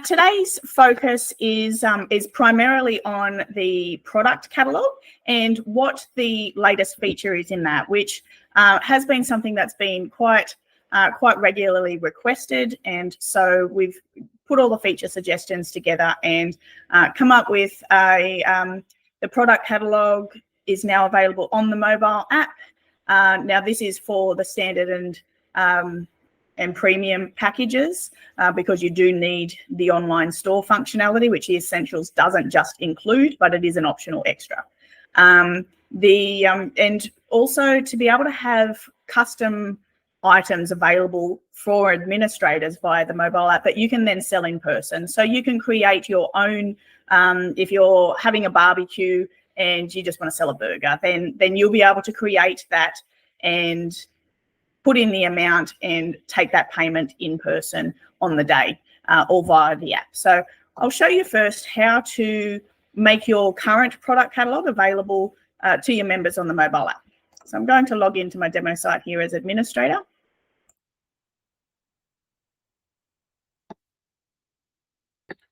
Today's focus is primarily on the product catalogue and what the latest feature is in that, which has been something that's been quite regularly requested. And so we've put all the feature suggestions together and come up with the product catalogue is now available on the mobile app. Now this is for the standard and premium packages because you do need the online store functionality, which the Essentials doesn't just include, but it is an optional extra. And also to be able to have custom items available for administrators via the mobile app that you can then sell in person. So you can create your own, if you're having a barbecue and you just want to sell a burger, then you'll be able to create that and put in the amount and take that payment in person on the day or via the app. So I'll show you first how to make your current product catalogue available to your members on the mobile app. So I'm going to log into my demo site here as administrator.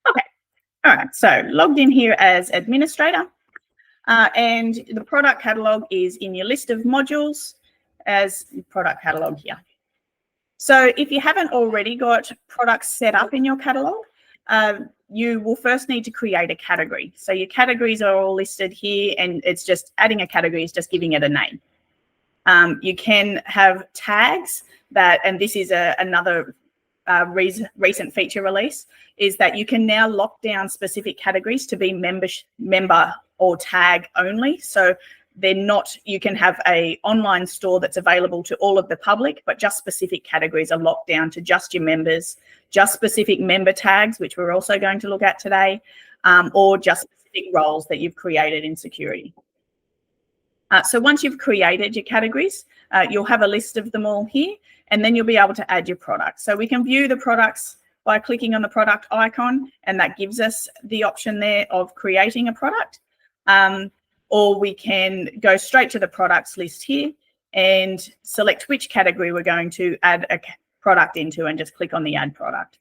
Okay, all right, so logged in here as administrator and the product catalogue is in your list of modules as product catalogue here. So if you haven't already got products set up in your catalogue, you will first need to create a category. So your categories are all listed here and it's just adding a category is just giving it a name. You can have tags that, and this is another recent feature release, is that you can now lock down specific categories to be member or tag only. So they're not, you can have a online store that's available to all of the public, but just specific categories are locked down to just your members, just specific member tags, which we're also going to look at today, or just specific roles that you've created in security. So once you've created your categories, you'll have a list of them all here, and then you'll be able to add your products. So we can view the products by clicking on the product icon, and that gives us the option there of creating a product. Or we can go straight to the products list here and select which category we're going to add a product into and just click on the add product.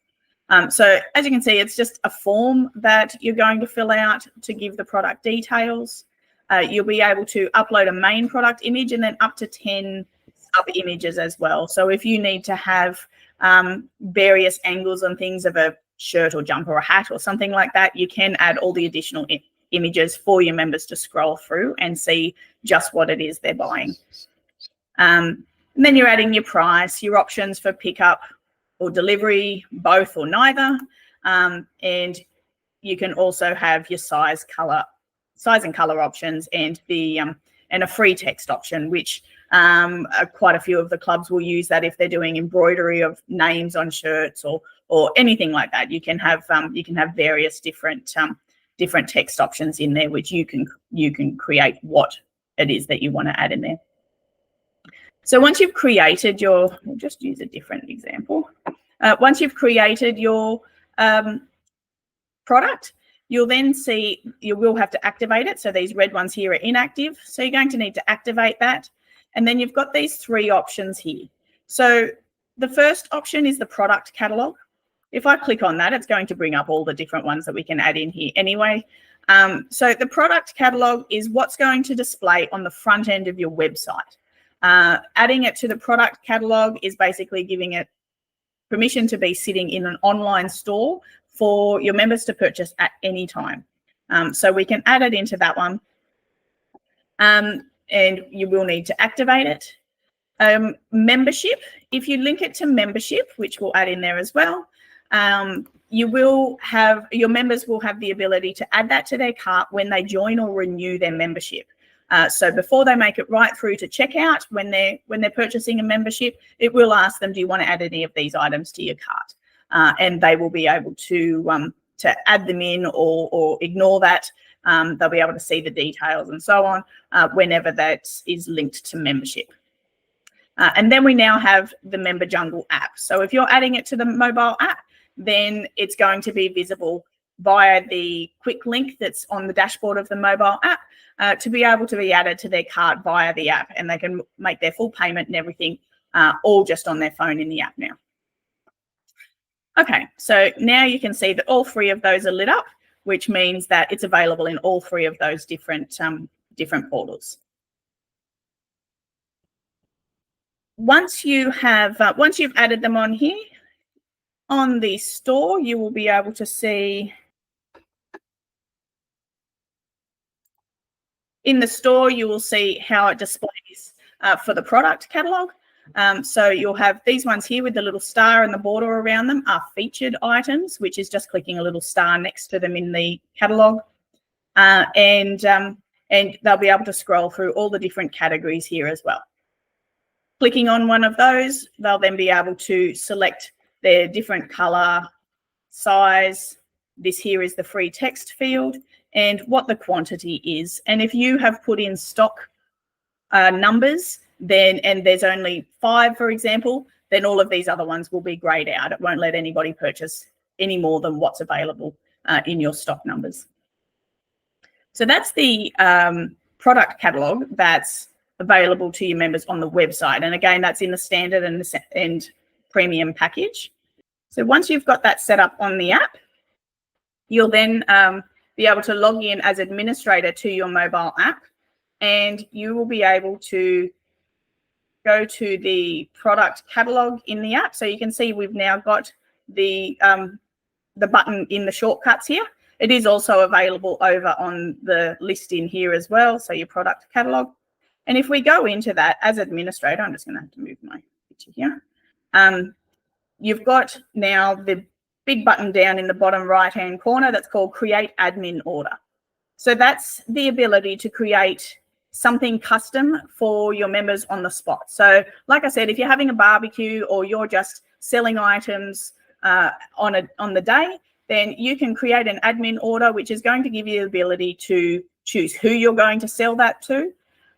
So as you can see, it's just a form that you're going to fill out to give the product details. You'll be able to upload a main product image and then up to 10 sub images as well. So if you need to have various angles and things of a shirt or jumper or a hat or something like that, you can add all the additional images for your members to scroll through and see just what it is they're buying. And then you're adding your price, your options for pickup or delivery, both or neither. And you can also have your size and color options and a free text option, which quite a few of the clubs will use that if they're doing embroidery of names on shirts or anything like that. You can have various different text options in there, which you can create what it is that you want to add in there. So once you've created we'll just use a different example. Once you've created your product, you'll then see you will have to activate it. So these red ones here are inactive. So you're going to need to activate that. And then you've got these three options here. So the first option is the product catalog. If I click on that, it's going to bring up all the different ones that we can add in here anyway. So the product catalog is what's going to display on the front end of your website. Adding it to the product catalog is basically giving it permission to be sitting in an online store for your members to purchase at any time. So we can add it into that one. And you will need to activate it. Membership, if you link it to membership, which we'll add in there as well, your members will have the ability to add that to their cart when they join or renew their membership. So before they make it right through to checkout, when they're purchasing a membership, it will ask them, do you want to add any of these items to your cart? And they will be able to add them in or ignore that. They'll be able to see the details and so on whenever that is linked to membership. And then we now have the Member Jungle app. So if you're adding it to the mobile app, then it's going to be visible via the quick link that's on the dashboard of the mobile app to be able to be added to their cart via the app, and they can make their full payment and everything all just on their phone in the app now. Okay, so now you can see that all three of those are lit up, which means that it's available in all three of those different portals. Once you've added them on here, on the store, you will be able to see in the store, you will see how it displays for the product catalogue. So you'll have these ones here with the little star and the border around them are featured items, which is just clicking a little star next to them in the catalogue. And they'll be able to scroll through all the different categories here as well. Clicking on one of those, they'll then be able to select their different colour, size. This here is the free text field and what the quantity is. And if you have put in stock numbers, then and there's only 5, for example, then all of these other ones will be grayed out. It won't let anybody purchase any more than what's available in your stock numbers. So that's the product catalogue that's available to your members on the website. And again, that's in the standard and premium package. So once you've got that set up on the app, you'll then be able to log in as administrator to your mobile app, and you will be able to go to the product catalogue in the app. So you can see we've now got the button in the shortcuts here. It is also available over on the list in here as well, so your product catalogue. And if we go into that as administrator, I'm just going to have to move my picture here. You've got now the big button down in the bottom right-hand corner that's called Create Admin Order. So that's the ability to create something custom for your members on the spot. So like I said, if you're having a barbecue or you're just selling items on the day, then you can create an admin order, which is going to give you the ability to choose who you're going to sell that to.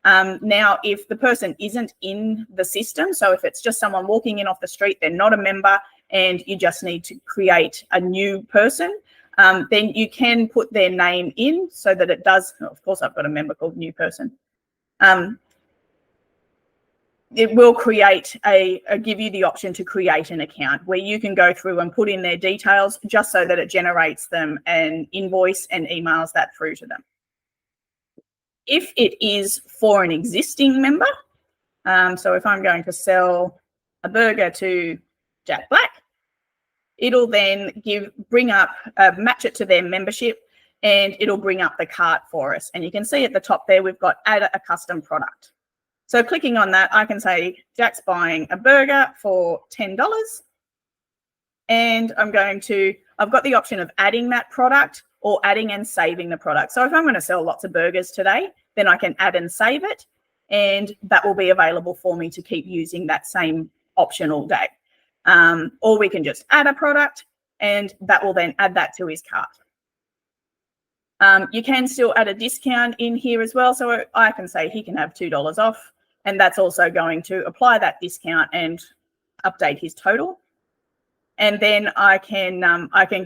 Now, if the person isn't in the system, so if it's just someone walking in off the street, they're not a member, and you just need to create a new person, then you can put their name in so that it does, of course, I've got a member called new person. It will create give you the option to create an account where you can go through and put in their details just so that it generates them an invoice and emails that through to them. If it is for an existing member, so if I'm going to sell a burger to Jack Black, it'll then match it to their membership, and it'll bring up the cart for us. And you can see at the top there, we've got add a custom product. So clicking on that, I can say Jack's buying a burger for $10, and I've got the option of adding that product or adding and saving the product. So if I'm going to sell lots of burgers today, then I can add and save it, and that will be available for me to keep using that same option all day. Or we can just add a product, and that will then add that to his cart. You can still add a discount in here as well. So I can say he can have $2 off, and that's also going to apply that discount and update his total. And then I can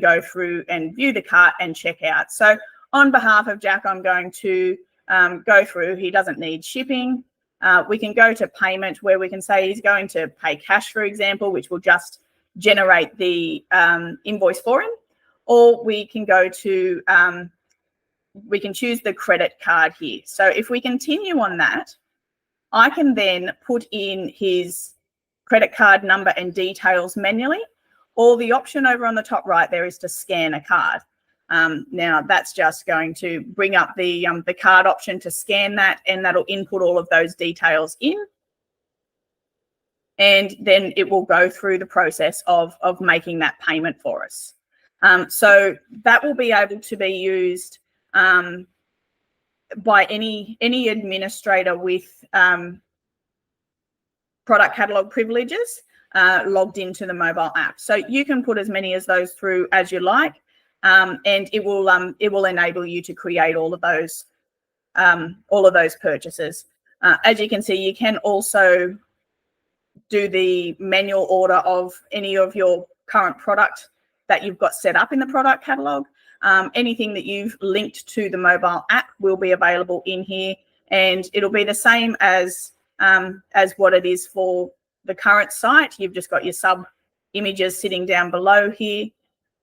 go through and view the cart and check out. So on behalf of Jack, I'm going to go through. He doesn't need shipping. We can go to payment, where we can say he's going to pay cash, for example, which will just generate the invoice for him. Or we can go to, we can choose the credit card here. So if we continue on that, I can then put in his credit card number and details manually. Or the option over on the top right there is to scan a card. Now that's just going to bring up the card option to scan that, and that'll input all of those details in. And then it will go through the process of making that payment for us. So that will be able to be used by any administrator with product catalog privileges logged into the mobile app. So you can put as many as those through as you like, and it will enable you to create all of those purchases. As you can see, you can also do the manual order of any of your current product that you've got set up in the product catalog. Anything that you've linked to the mobile app will be available in here, and it'll be the same as what it is for the current site. You've just got your images sitting down below here,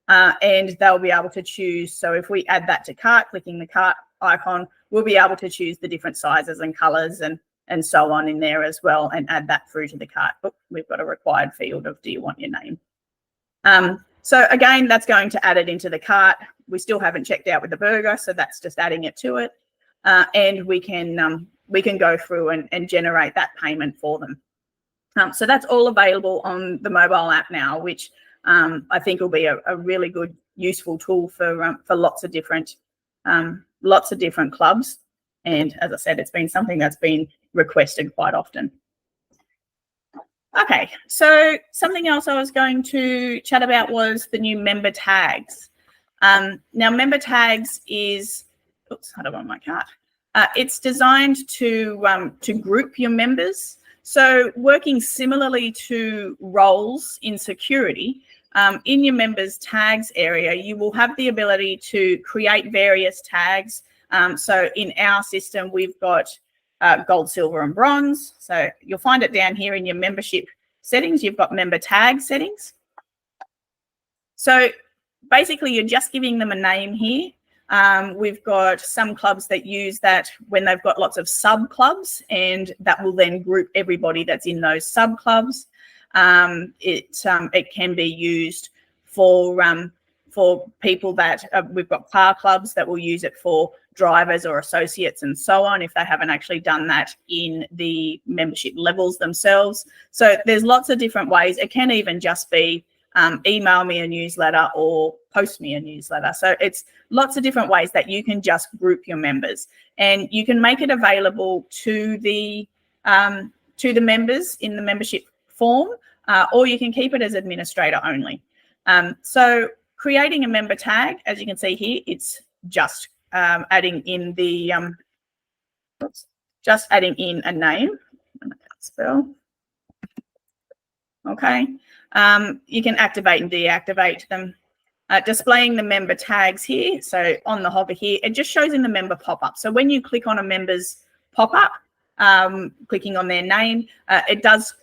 and they'll be able to choose. So if we add that to cart, clicking the cart icon, we'll be able to choose the different sizes and colors and so on in there as well, and add that through to the cart. Oh, we've got a required field of, do you want your name? So again, that's going to add it into the cart. We still haven't checked out with the burger, so that's just adding it to it. And we can go through and generate that payment for them. So that's all available on the mobile app now, which I think will be a really good, useful tool for lots of different clubs. And as I said, it's been something that's been requested quite often. Okay, so something else I was going to chat about was the new member tags. Now, member tags is, oops, I don't want my card. It's designed to group your members. So working similarly to roles in security, in your members tags area, you will have the ability to create various tags. So in our system, we've got gold, silver, and bronze. So you'll find it down here in your membership settings. You've got member tag settings. So basically, you're just giving them a name here. We've got some clubs that use that when they've got lots of sub clubs, and that will then group everybody that's in those sub clubs. It can be used for people that we've got car clubs that will use it for drivers or associates and so on, if they haven't actually done that in the membership levels themselves. So there's lots of different ways. It can even just be email me a newsletter or post me a newsletter. So it's lots of different ways that you can just group your members, and you can make it available to the members in the membership form, or you can keep it as administrator only. So creating a member tag, as you can see here, it's just adding in the just adding in a name. Spell. Okay. You can activate and deactivate them. Displaying the member tags here. So on the hover here, it just shows in the member pop-up. So when you click on a member's pop-up, clicking on their name, it does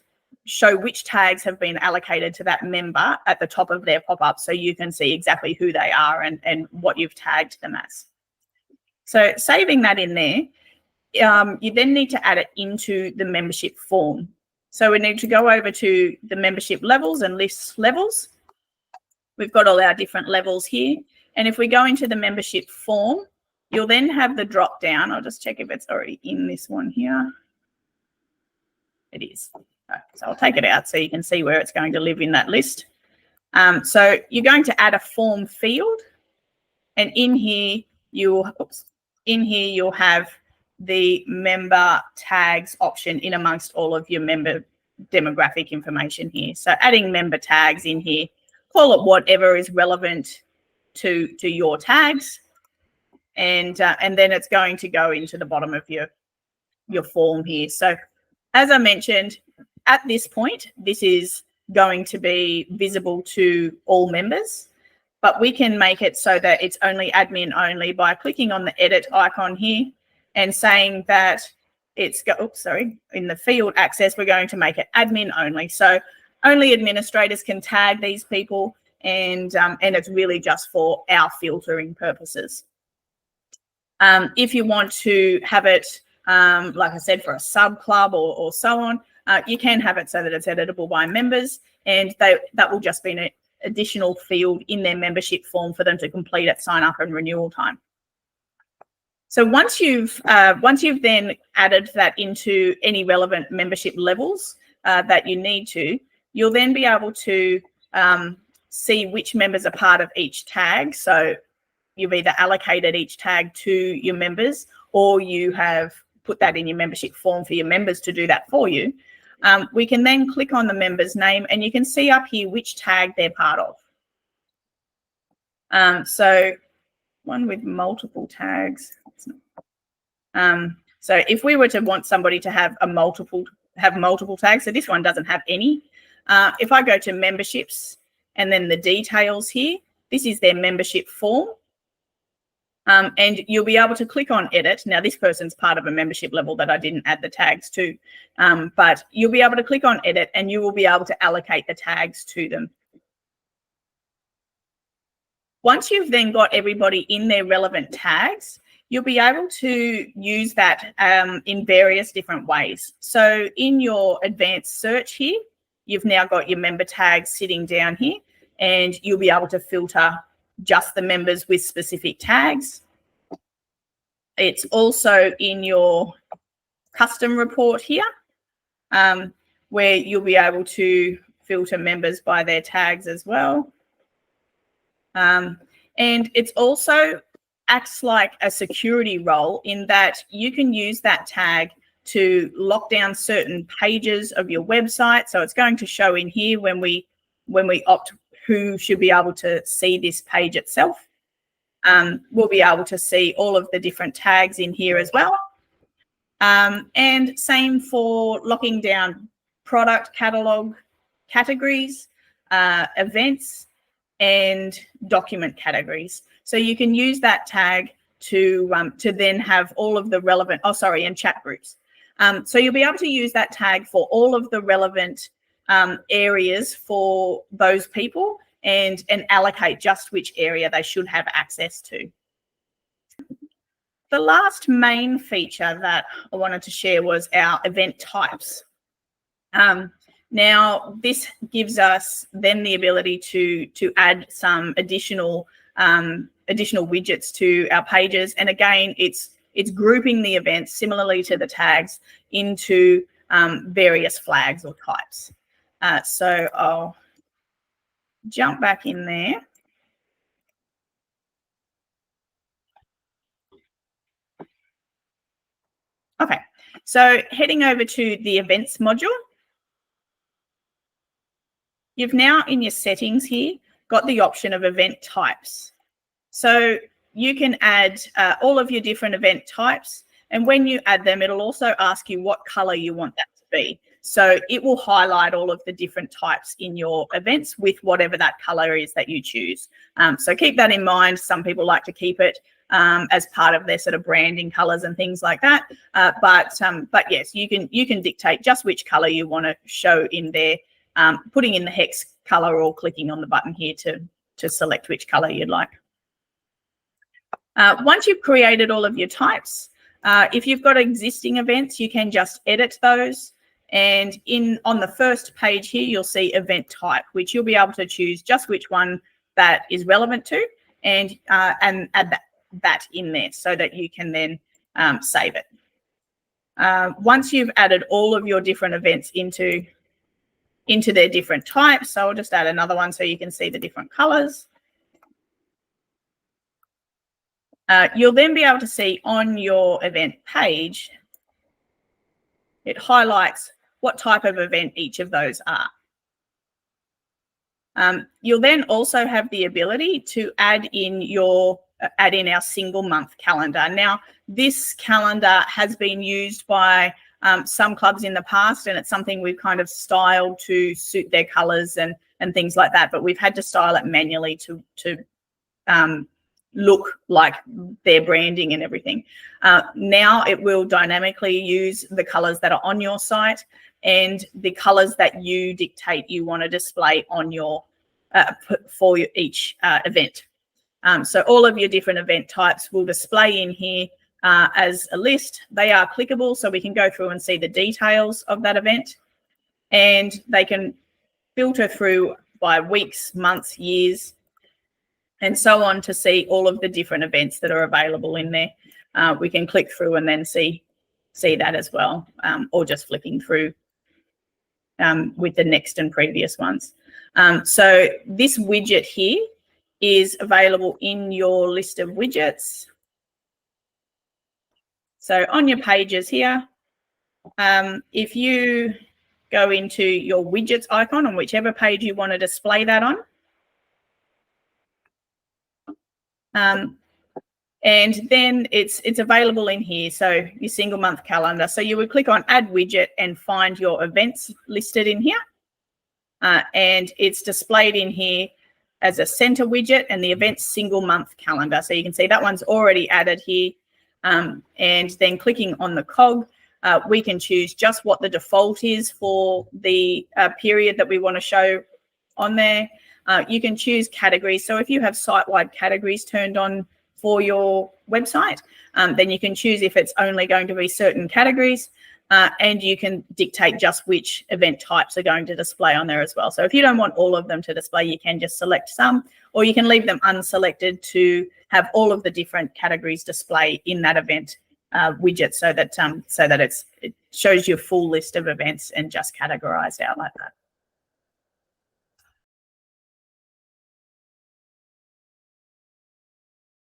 show which tags have been allocated to that member at the top of their pop-up, so you can see exactly who they are and what you've tagged them as. So saving that in there, you then need to add it into the membership form. So we need to go over to the membership levels and list levels. We've got all our different levels here. And if we go into the membership form, you'll then have the drop down. I'll just check if it's already in this one here. It is. So I'll take it out so you can see where it's going to live in that list. So you're going to add a form field, and in here you'll have the member tags option in amongst all of your member demographic information here. So adding member tags in here, call it whatever is relevant to your tags, and then it's going to go into the bottom of your form here. So as I mentioned, at this point, this is going to be visible to all members, but we can make it so that it's only admin only by clicking on the edit icon here and saying that it's in the field access, we're going to make it admin only. So only administrators can tag these people, and it's really just for our filtering purposes. If you want to have it, like I said, for a sub club or so on, you can have it so that it's editable by members, and that will just be an additional field in their membership form for them to complete at sign up and renewal time. So once you've then added that into any relevant membership levels that you need to, you'll then be able to see which members are part of each tag. So you've either allocated each tag to your members, or you have put that in your membership form for your members to do that for you. We can then click on the member's name, and you can see up here which tag they're part of. So one with multiple tags. So if we were to want somebody to have multiple tags, so this one doesn't have any. If I go to memberships and then the details here, this is their membership form. And you'll be able to click on edit. Now, this person's part of a membership level that I didn't add the tags to, but you'll be able to click on edit and you will be able to allocate the tags to them. Once you've then got everybody in their relevant tags, you'll be able to use that in various different ways. So in your advanced search here, you've now got your member tags sitting down here, and you'll be able to filter just the members with specific tags. It's also in your custom report here, where you'll be able to filter members by their tags as well. And it's also acts like a security role in that you can use that tag to lock down certain pages of your website. So it's going to show in here when we opt who should be able to see this page itself. We'll be able to see all of the different tags in here as well. And same for locking down product catalog categories, events, and document categories. So you can use that tag to then have all of the relevant, and chat groups. So you'll be able to use that tag for all of the relevant areas for those people and allocate just which area they should have access to. The last main feature that I wanted to share was our event types. Now, this gives us then the ability to add some additional widgets to our pages. And again, it's grouping the events similarly to the tags into various flags or types. So I'll jump back in there. Okay, so heading over to the events module. You've now in your settings here got the option of event types. So you can add all of your different event types, and when you add them, it'll also ask you what color you want that to be. So it will highlight all of the different types in your events with whatever that color is that you choose. So keep that in mind. Some people like to keep it as part of their sort of branding colors and things like that. But yes, you can dictate just which color you want to show in there, putting in the hex color or clicking on the button here to select which color you'd like. Once you've created all of your types, if you've got existing events, you can just edit those. And on the first page here, you'll see event type, which you'll be able to choose just which one that is relevant to, and add that in there so that you can then save it. Once you've added all of your different events into their different types, so I'll just add another one so you can see the different colors. You'll then be able to see on your event page, it highlights what type of event each of those are. You'll then also have the ability to add in our single month calendar. Now, this calendar has been used by some clubs in the past, and it's something we've kind of styled to suit their colors and things like that, but we've had to style it manually to look like their branding and everything. Now it will dynamically use the colors that are on your site and the colors that you dictate you want to display on your for each event. So all of your different event types will display in here as a list. They are clickable, so we can go through and see the details of that event, and they can filter through by weeks, months, years, and so on to see all of the different events that are available in there. We can click through and then see that as well, or just flipping through with the next and previous ones. So this widget here is available in your list of widgets. So on your pages here, if you go into your widgets icon on whichever page you want to display that on, and then it's available in here. So your single month calendar. So you would click on add widget and find your events listed in here. And it's displayed in here as a center widget and the event's single month calendar. So you can see that one's already added here. And then clicking on the cog, we can choose just what the default is for the period that we want to show on there. You can choose categories. So if you have site-wide categories turned on for your website, then you can choose if it's only going to be certain categories, and you can dictate just which event types are going to display on there as well. So if you don't want all of them to display, you can just select some, or you can leave them unselected to have all of the different categories display in that event widget, so that it shows you a full list of events and just categorized out like that.